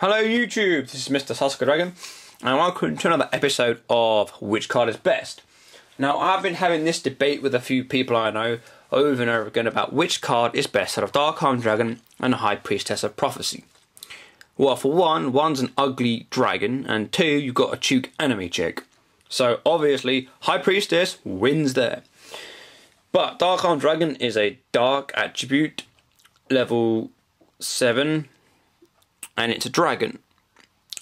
Hello YouTube, this is Mr. Sasuke Dragon, and welcome to another episode of Which Card is Best. Now, I've been having this debate with a few people I know over and over again about which card is best out of Dark-Armed Dragon and High Priestess of Prophecy. Well, for one's an ugly dragon, and two, you've got a cute enemy chick. So, obviously, High Priestess wins there. But Dark-Armed Dragon is a dark attribute, level 7, and it's a dragon.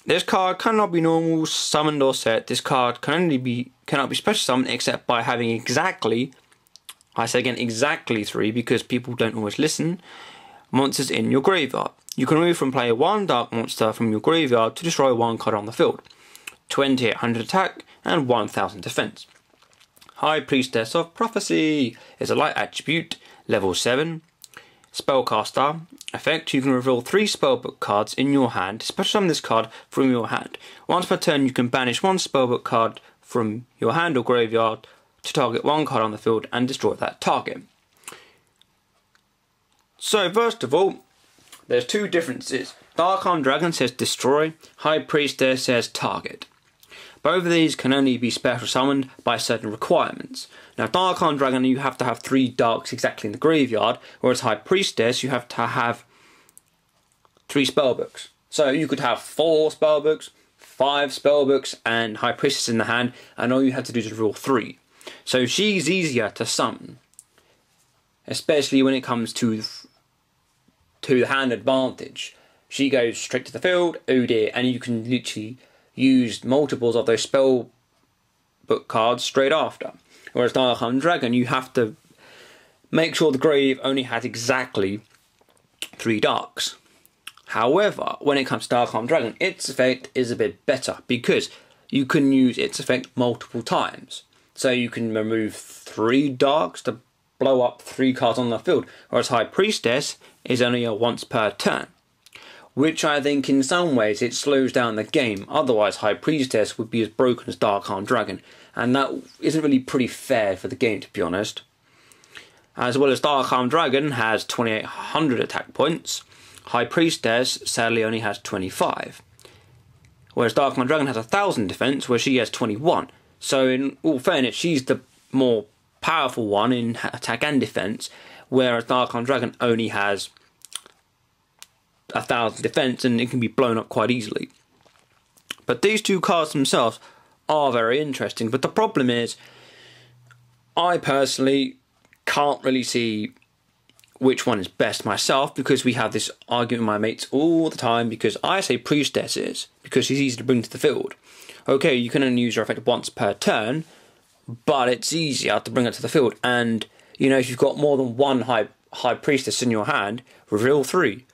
This card cannot be normal, summoned or set. This card cannot be special summoned except by having exactly 3, because people don't always listen, monsters in your graveyard. You can remove from play one dark monster from your graveyard to destroy one card on the field. 2800 attack and 1000 defense. High Priestess of Prophecy is a light attribute, level 7. Spellcaster. Effect, you can reveal 3 spellbook cards in your hand. Special summon this card from your hand. Once per turn you can banish 1 spellbook card from your hand or graveyard to target 1 card on the field and destroy that target. So first of all, there's 2 differences. Dark-Armed Dragon says destroy, High Priestess says target. Both of these can only be special summoned by certain requirements. Now, Dark-Armed Dragon, you have to have 3 darks exactly in the graveyard, whereas High Priestess, you have to have 3 spellbooks. So you could have 4 spellbooks, 5 spellbooks, and High Priestess in the hand, and all you have to do is reveal 3. So she's easier to summon, especially when it comes to the hand advantage. She goes straight to the field, oh dear, and you can literally use multiples of those spell book cards straight after. Whereas Dark-Armed Dragon, you have to make sure the grave only has exactly 3 darks. However, when it comes to Dark-Armed Dragon, its effect is a bit better because you can use its effect multiple times. So you can remove 3 darks to blow up 3 cards on the field, whereas High Priestess is only a once per turn. Which I think in some ways it slows down the game, otherwise High Priestess would be as broken as Dark-Armed Dragon, and that isn't really pretty fair for the game, to be honest. As well as Dark-Armed Dragon has 2800 attack points, High Priestess sadly only has 25. Whereas Dark-Armed Dragon has 1000 defense, where she has 21. So in all fairness, she's the more powerful one in attack and defense, whereas Dark-Armed Dragon only has 1000 defense and it can be blown up quite easily. But these 2 cards themselves are very interesting, but the problem is I personally can't really see which one is best myself, because we have this argument with my mates all the time, because I say Priestess is because she's easy to bring to the field. Okay, you can only use her effect once per turn, but it's easier to bring her to the field, and you know, if you've got more than 1 high Priestess in your hand, reveal 3.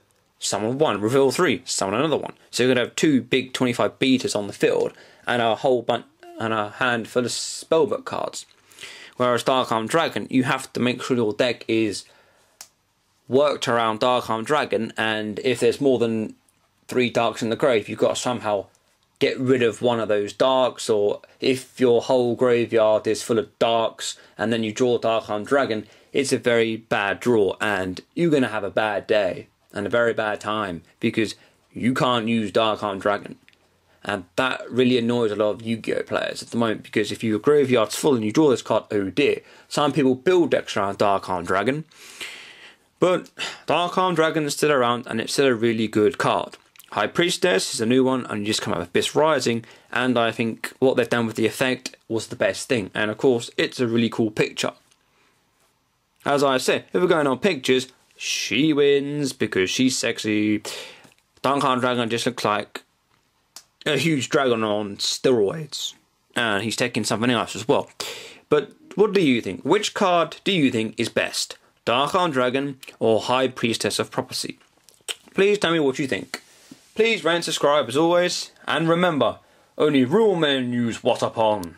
Summon 1, reveal 3, summon another one. So you're going to have 2 big 25 beaters on the field and a whole bunch and a hand full of spellbook cards. Whereas Dark-Armed Dragon, you have to make sure your deck is worked around Dark-Armed Dragon, and if there's more than 3 darks in the grave, you've got to somehow get rid of one of those darks, or if your whole graveyard is full of darks and then you draw Dark-Armed Dragon, it's a very bad draw and you're going to have a bad day and a very bad time because you can't use Dark-Armed Dragon. And that really annoys a lot of Yu-Gi-Oh players at the moment, because if your graveyard's full and you draw this card, oh dear. Some people build decks around Dark-Armed Dragon, but Dark-Armed Dragon is still around and it's still a really good card. High Priestess is a new one, and you just come out with Abyss Rising, and I think what they've done with the effect was the best thing, and of course it's a really cool picture. As I said, if we're going on pictures, she wins because she's sexy. Dark-Armed Dragon just looks like a huge dragon on steroids, and he's taking something else as well. But what do you think? Which card do you think is best? Dark-Armed Dragon or High Priestess of Prophecy? Please tell me what you think. Please rate and subscribe as always, and remember, only real men use Watapon.